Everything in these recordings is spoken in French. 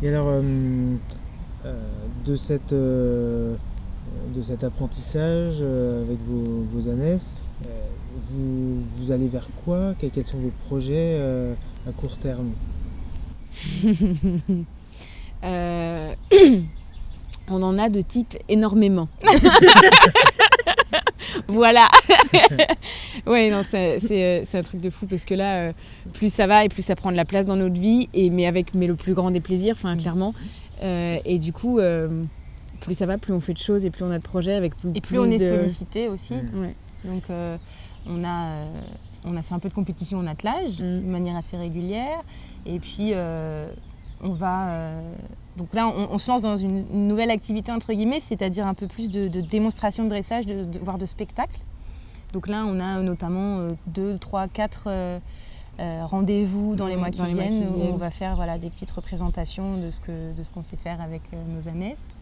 Et alors, de, cette, de cet apprentissage avec vos ânesses, vous allez vers quoi? Quels sont vos projets à court terme? Euh, On en a de type énormément. Voilà. Ouais, non, c'est un truc de fou parce que là, plus ça va et plus ça prend de la place dans notre vie, mais le plus grand des plaisirs, clairement. Et du coup, plus ça va, plus on fait de choses et plus on a de projets avec plus on est sollicité aussi. Ouais. Donc, on a fait un peu de compétition en attelage de manière assez régulière. Et puis, on va... donc là, on se lance dans une nouvelle activité, entre guillemets, c'est-à-dire un peu plus de démonstration de dressage, voire de spectacle. Donc là, on a notamment 2, 3, 4 rendez-vous dans les mois qui viennent où on va faire des petites représentations de ce qu'on sait faire avec nos ânesses.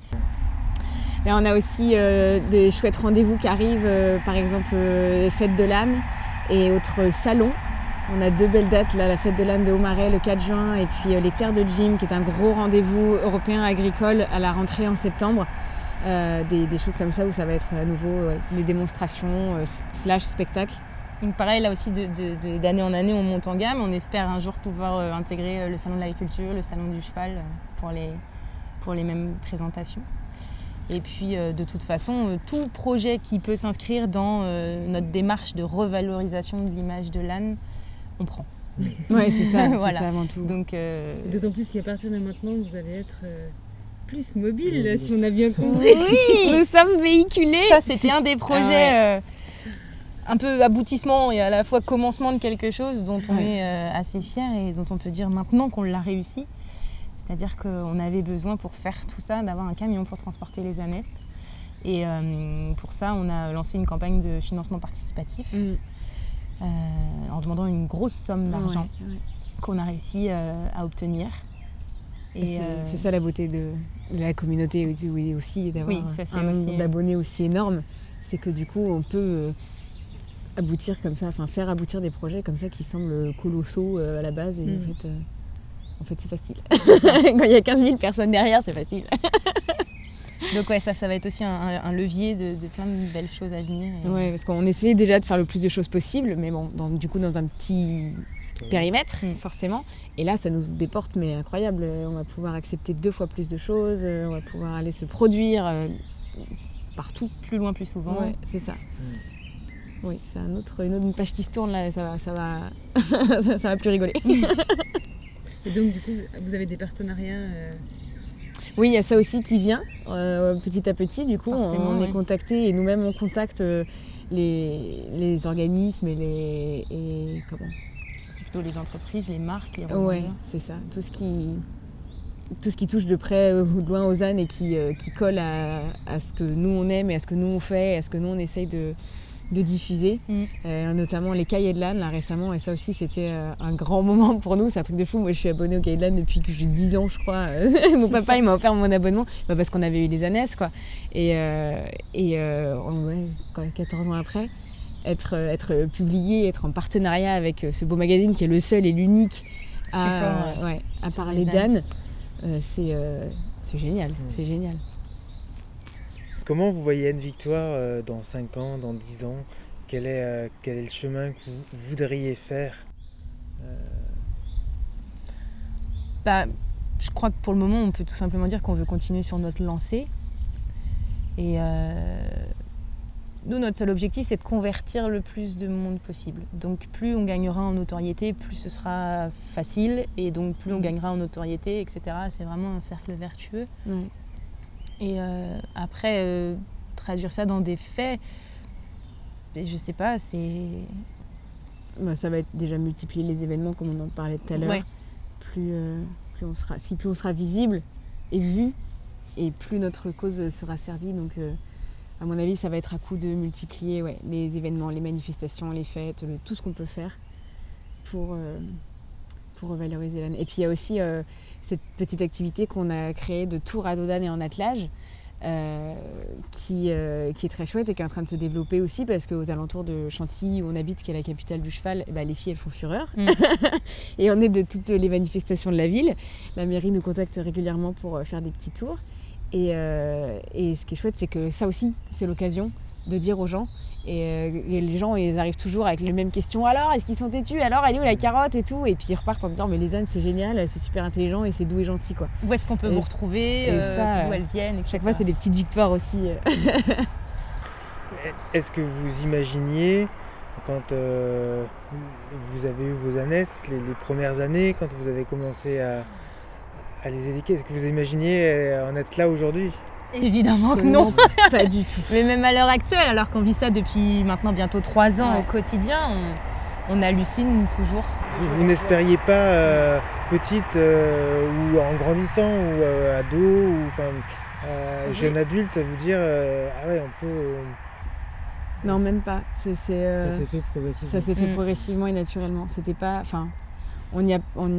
Là, on a aussi des chouettes rendez-vous qui arrivent, par exemple les fêtes de l'âne et autres salons. On a 2 belles dates, là, la fête de l'âne de Aumarais le 4 juin et puis les terres de Jim qui est un gros rendez-vous européen agricole à la rentrée en septembre. Des choses comme ça où ça va être à nouveau des démonstrations / spectacles. Donc pareil, là aussi, d'année en année, on monte en gamme. On espère un jour pouvoir intégrer le salon de l'agriculture, le salon du cheval pour les mêmes présentations. Et puis, de toute façon, tout projet qui peut s'inscrire dans notre démarche de revalorisation de l'image de l'âne, on prend. Ouais, c'est ça, voilà. C'est ça avant tout. Donc, d'autant plus qu'à partir de maintenant, vous allez être plus mobile, si on a bien compris. Oui, nous sommes véhiculés. Ça, c'était un des projets un peu aboutissement et à la fois commencement de quelque chose dont on est assez fiers et dont on peut dire maintenant qu'on l'a réussi. C'est-à-dire qu'on avait besoin pour faire tout ça d'avoir un camion pour transporter les ânesses. Et pour ça, on a lancé une campagne de financement participatif en demandant une grosse somme d'argent qu'on a réussi à obtenir. Et c'est ça la beauté de la communauté aussi, d'avoir un nombre d'abonnés aussi énorme. C'est que du coup, on peut aboutir comme ça, faire aboutir des projets comme ça qui semblent colossaux à la base. Et en fait, c'est facile. Quand il y a 15 000 personnes derrière, c'est facile. Donc ça va être aussi un levier de plein de belles choses à venir. Ouais, parce qu'on essaie déjà de faire le plus de choses possible, mais bon, dans un petit périmètre, forcément. Et là, ça nous déporte, mais incroyable. On va pouvoir accepter 2 fois plus de choses, on va pouvoir aller se produire partout. Plus loin, plus souvent. Ouais, c'est ça. Oui, c'est une page qui se tourne là, ça va ça va plus rigoler. Et donc, du coup, vous avez des partenariats Oui, il y a ça aussi qui vient petit à petit. Du coup, on est contacté et nous-mêmes on contacte les organismes et comment ? C'est plutôt les entreprises, les marques, les revendeurs. Ouais, c'est ça. Tout ce qui touche de près ou de loin aux ânes et qui colle à ce que nous on aime et à ce que nous on fait et à ce que nous on essaye de diffuser, notamment les cahiers de l'âne là récemment, et ça aussi c'était un grand moment pour nous, c'est un truc de fou. Moi je suis abonnée aux cahiers de l'âne depuis que j'ai 10 ans je crois. Mon papa il m'a offert mon abonnement parce qu'on avait eu les ânesses quoi, et 14 ans après être publié, être en partenariat avec ce beau magazine qui est le seul et l'unique à parler d'âne, c'est génial, c'est génial. Comment vous voyez Anne Victoire dans 5 ans, dans 10 ans? Quel est le chemin que vous voudriez faire? Je crois que pour le moment, on peut tout simplement dire qu'on veut continuer sur notre lancée. Et nous, notre seul objectif, c'est de convertir le plus de monde possible. Donc plus on gagnera en notoriété, plus ce sera facile. Et donc plus on gagnera en notoriété, etc. C'est vraiment un cercle vertueux. Et après, traduire ça dans des faits, je sais pas, c'est... ça va être déjà multiplier les événements comme on en parlait tout à l'heure. Plus on sera visible et vu, et plus notre cause sera servie. Donc à mon avis, ça va être à coup de multiplier les événements, les manifestations, les fêtes, tout ce qu'on peut faire pour revaloriser l'âne. Et puis il y a aussi cette petite activité qu'on a créée de tour à dos d'âne et en attelage, qui est très chouette et qui est en train de se développer aussi parce qu'aux alentours de Chantilly où on habite, qui est la capitale du cheval, les filles elles font fureur. Et on est de toutes les manifestations de la ville. La mairie nous contacte régulièrement pour faire des petits tours. Et ce qui est chouette, c'est que ça aussi, c'est l'occasion de dire aux gens. Et les gens, ils arrivent toujours avec les mêmes questions. Alors, est-ce qu'ils sont têtus? Alors, elle est où la carotte et tout? Et puis ils repartent en disant, mais les ânes, c'est génial, c'est super intelligent et c'est doux et gentil, quoi. Où est-ce qu'on peut vous retrouver, d'où elles viennent, etc. Chaque fois, c'est des petites victoires aussi. Est-ce que vous imaginiez, quand vous avez eu vos ânesses, les premières années, quand vous avez commencé à les éduquer, est-ce que vous imaginiez en être là aujourd'hui? Évidemment que non. Pas du tout. Mais même à l'heure actuelle, alors qu'on vit ça depuis maintenant bientôt 3 ans au quotidien, on hallucine toujours. Vous n'espériez pas petite ou en grandissant ou ado ou jeune adulte à vous dire ah ouais, on peut... Non, même pas. Ça s'est fait progressivement. Ça s'est fait progressivement et naturellement. C'était pas... Enfin,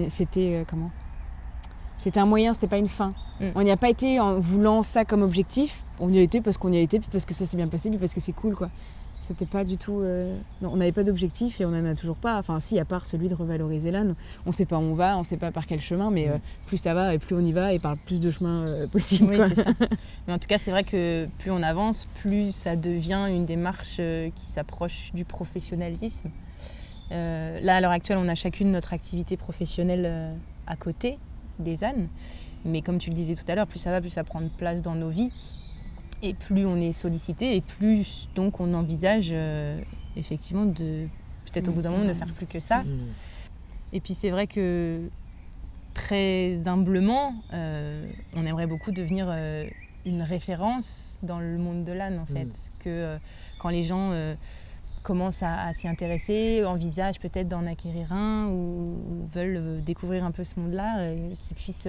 c'était... comment ? C'était un moyen, c'était pas une fin. On n'y a pas été en voulant ça comme objectif. On y a été parce qu'on y a été, puis parce que ça s'est bien passé, puis parce que c'est cool, quoi. C'était pas du tout... Non, on n'avait pas d'objectif et on n'en a toujours pas. Enfin, si, à part celui de revaloriser l'âne. On sait pas où on va, on sait pas par quel chemin, mais plus ça va et plus on y va et par plus de chemins possibles. Oui, c'est ça. Mais en tout cas, c'est vrai que plus on avance, plus ça devient une démarche qui s'approche du professionnalisme. Là, à l'heure actuelle, on a chacune notre activité professionnelle à côté des ânes. Mais comme tu le disais tout à l'heure, plus ça va, plus ça prend de place dans nos vies. Et plus on est sollicité, et plus donc on envisage effectivement de peut-être au bout d'un moment ne faire plus que ça. Et puis c'est vrai que très humblement, on aimerait beaucoup devenir une référence dans le monde de l'âne en fait. Que quand les gens commencent à s'y intéresser, envisagent peut-être d'en acquérir un ou veulent découvrir un peu ce monde-là, qu'ils puissent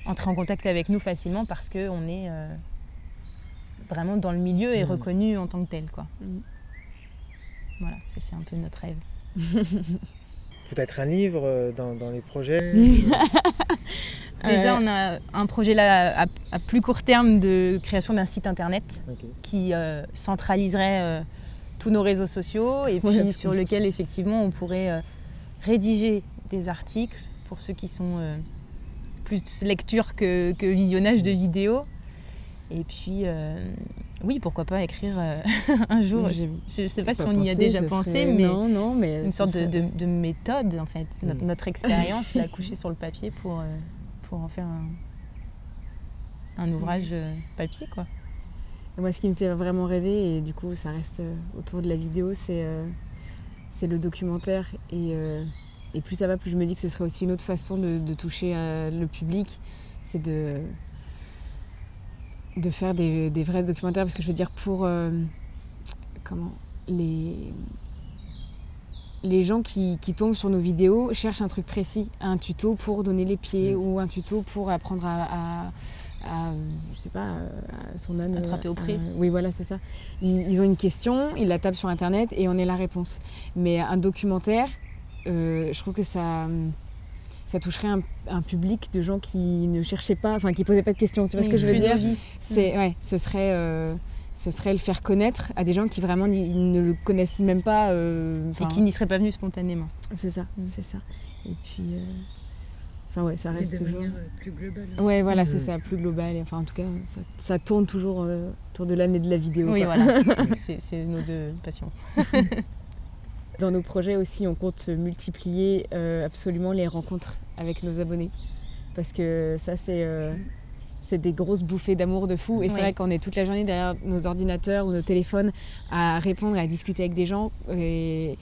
entrer en contact avec nous facilement parce qu'on est vraiment dans le milieu et reconnu en tant que tel, quoi. Voilà, ça c'est un peu notre rêve. Peut-être un livre dans les projets. Déjà, on a un projet là à plus court terme de création d'un site internet qui centraliserait tous nos réseaux sociaux et puis sur lequel effectivement on pourrait rédiger des articles pour ceux qui sont plus lecture que visionnage de vidéos. Et puis, oui, pourquoi pas écrire un jour. Je ne sais pas si on y a déjà pensé, mais, mais une sorte de méthode, en fait. Notre expérience, la coucher sur le papier pour en faire un ouvrage papier, quoi. Et moi, ce qui me fait vraiment rêver, et du coup, ça reste autour de la vidéo, c'est le documentaire. Et plus ça va, plus je me dis que ce serait aussi une autre façon de toucher le public. C'est de faire des vrais documentaires, parce que je veux dire, pour les gens qui tombent sur nos vidéos cherchent un truc précis, un tuto pour donner les pieds ou un tuto pour apprendre à je sais pas, à son âne attraper au pré. Oui, voilà, c'est ça. Ils ont une question, ils la tapent sur internet et on est la réponse. Mais un documentaire, je trouve que ça toucherait un public de gens qui ne cherchaient pas, enfin qui posaient pas de questions. Tu vois ce que je veux dire? Ce serait le faire connaître à des gens qui vraiment ne le connaissent même pas. Et qui n'y seraient pas venus spontanément. C'est ça, c'est ça. Et puis, ça reste toujours plus global. Ouais, voilà, c'est ça, plus global. Et, en tout cas, ça tourne toujours autour de l'âne et de la vidéo. Oui, quoi. voilà. c'est nos deux passions. Dans nos projets aussi, on compte multiplier absolument les rencontres avec nos abonnés. Parce que ça, c'est des grosses bouffées d'amour de fou. Et c'est vrai qu'on est toute la journée derrière nos ordinateurs ou nos téléphones à répondre, à discuter avec des gens. Et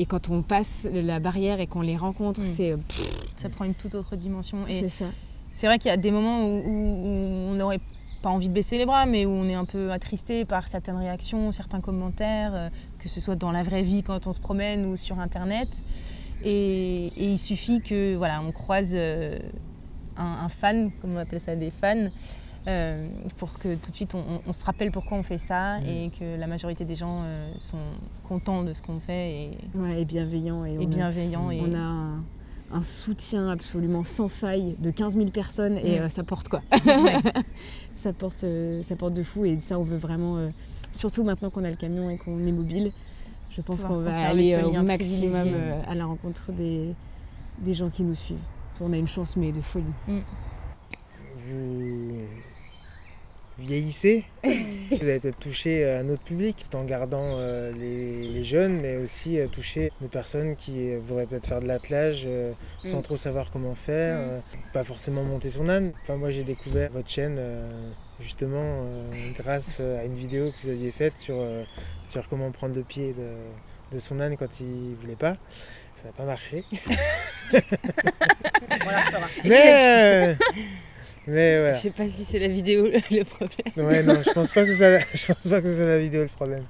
quand on passe la barrière et qu'on les rencontre, ça prend une toute autre dimension. Et c'est ça. C'est vrai qu'il y a des moments où on n'aurait pas envie de baisser les bras, mais où on est un peu attristé par certaines réactions, certains commentaires, que ce soit dans la vraie vie quand on se promène ou sur Internet. Et il suffit que on croise un fan, comme on appelle ça des fans, pour que tout de suite on se rappelle pourquoi on fait ça et que la majorité des gens sont contents de ce qu'on fait. Et bienveillants. On a un soutien absolument sans faille de 15 000 personnes et ça porte quoi. ça porte de fou. Et ça, on veut vraiment, surtout maintenant qu'on a le camion et qu'on est mobile, je pense qu'on va aller au maximum à la rencontre des gens qui nous suivent. On a une chance, mais de folie. Vous vieillissez, vous avez peut-être touché un autre public tout en gardant les jeunes, mais aussi toucher des personnes qui voudraient peut-être faire de l'attelage sans trop savoir comment faire, pas forcément monter son âne. Enfin, moi j'ai découvert votre chaîne justement grâce à une vidéo que vous aviez faite sur comment prendre le pied de son âne quand il voulait pas. Ça n'a pas marché. Mais voilà. Je sais pas si c'est la vidéo le problème. Ouais, non, je pense pas que ce soit la vidéo le problème.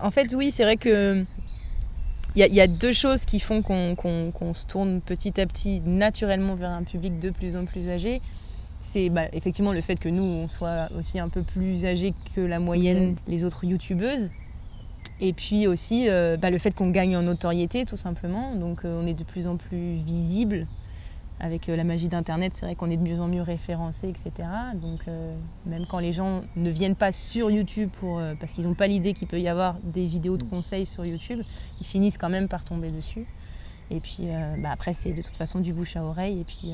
En fait, oui, c'est vrai que il y a deux choses qui font qu'on se tourne petit à petit naturellement vers un public de plus en plus âgé. C'est effectivement le fait que nous, on soit aussi un peu plus âgés que la moyenne les autres youtubeuses. Et puis aussi le fait qu'on gagne en notoriété, tout simplement. Donc on est de plus en plus visible. Avec la magie d'Internet, c'est vrai qu'on est de mieux en mieux référencé, etc. Donc même quand les gens ne viennent pas sur YouTube parce qu'ils n'ont pas l'idée qu'il peut y avoir des vidéos de conseils sur YouTube, ils finissent quand même par tomber dessus. Et puis après, c'est de toute façon du bouche à oreille. Et puis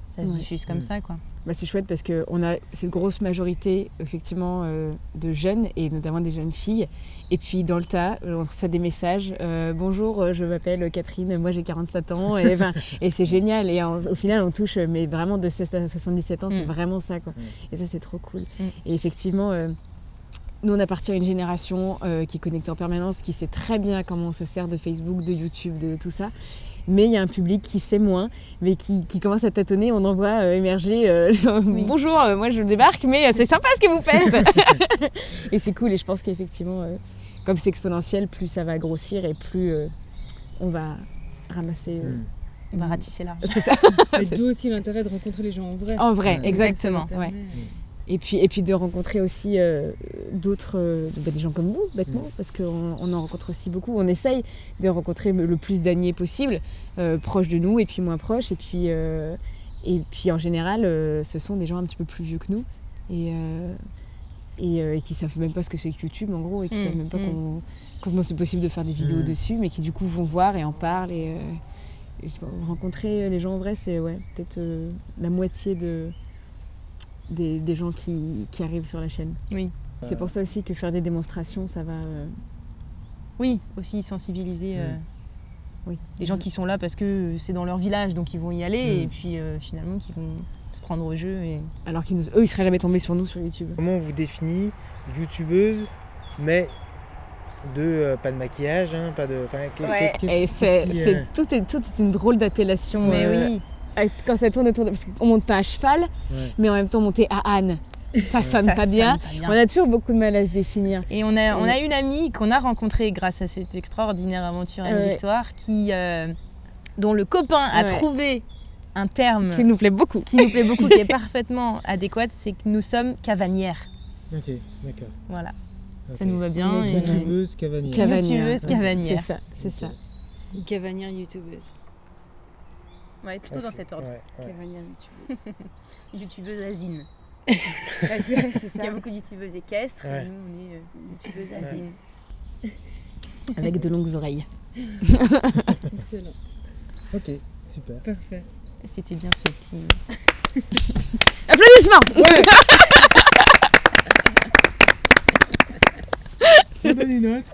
ça se diffuse comme ça, quoi. C'est chouette parce qu'on a cette grosse majorité, effectivement, de jeunes, et notamment des jeunes filles. Et puis, dans le tas, on reçoit des messages. Bonjour, je m'appelle Catherine, moi j'ai 47 ans. Et c'est génial. Et au final, on touche, mais vraiment de 16 à 77 ans, c'est vraiment ça, quoi. Et ça, c'est trop cool. Et effectivement, nous, on appartient à une génération qui est connectée en permanence, qui sait très bien comment on se sert de Facebook, de YouTube, de tout ça. Mais il y a un public qui sait moins, mais qui commence à tâtonner. On en voit émerger bonjour, moi je débarque, mais c'est sympa ce que vous faites. Et c'est cool, et je pense qu'effectivement, comme c'est exponentiel, plus ça va grossir et plus on va ramasser. On va ratisser large. C'est ça. Et d'où aussi l'intérêt de rencontrer les gens en vrai. En vrai, exactement. Ouais. Et puis de rencontrer aussi d'autres, des gens comme vous, bêtement, parce qu'on en rencontre aussi beaucoup. On essaye de rencontrer le plus d'années possible, proches de nous et puis moins proches. Et puis en général, ce sont des gens un petit peu plus vieux que nous et qui ne savent même pas ce que c'est que YouTube, en gros, et qui ne savent même pas comment c'est possible de faire des vidéos dessus, mais qui du coup vont voir et en parlent. Et rencontrer les gens en vrai, c'est peut-être la moitié des gens qui arrivent sur la chaîne. Oui. C'est pour ça aussi que faire des démonstrations, ça va... Oui, aussi sensibiliser des gens qui sont là parce que c'est dans leur village, donc ils vont y aller, et puis finalement qui vont se prendre au jeu. Alors qu'eux, ils seraient jamais tombés sur nous sur YouTube. Comment on vous définit youtubeuse, mais pas de maquillage, pas de... Tout est une drôle d'appellation. Mais oui. Quand ça tourne autour parce qu'on monte pas à cheval, mais en même temps monter à âne, ça sonne pas bien. On a toujours beaucoup de mal à se définir. Et on a une amie qu'on a rencontrée grâce à cette extraordinaire aventure Anne-Victoire, dont le copain a trouvé un terme qui nous plaît beaucoup, qui est parfaitement adéquat, c'est que nous sommes cavanières. Ok, d'accord. Voilà, okay. Ça nous va bien. Youtubeuse cavanière. Youtubeuse cavanière. C'est ça. Une cavanière youtubeuse. Ouais, plutôt dans cet ordre. Cavanière youtubeuse. Youtubeuse asine. C'est ça. Il y a beaucoup de youtubeuses équestres, et nous on est youtubeuses asine. Avec de longues oreilles. Excellent. Ok, super. Parfait. C'était bien ce petit... Applaudissements. Ouais. Ça donne une note.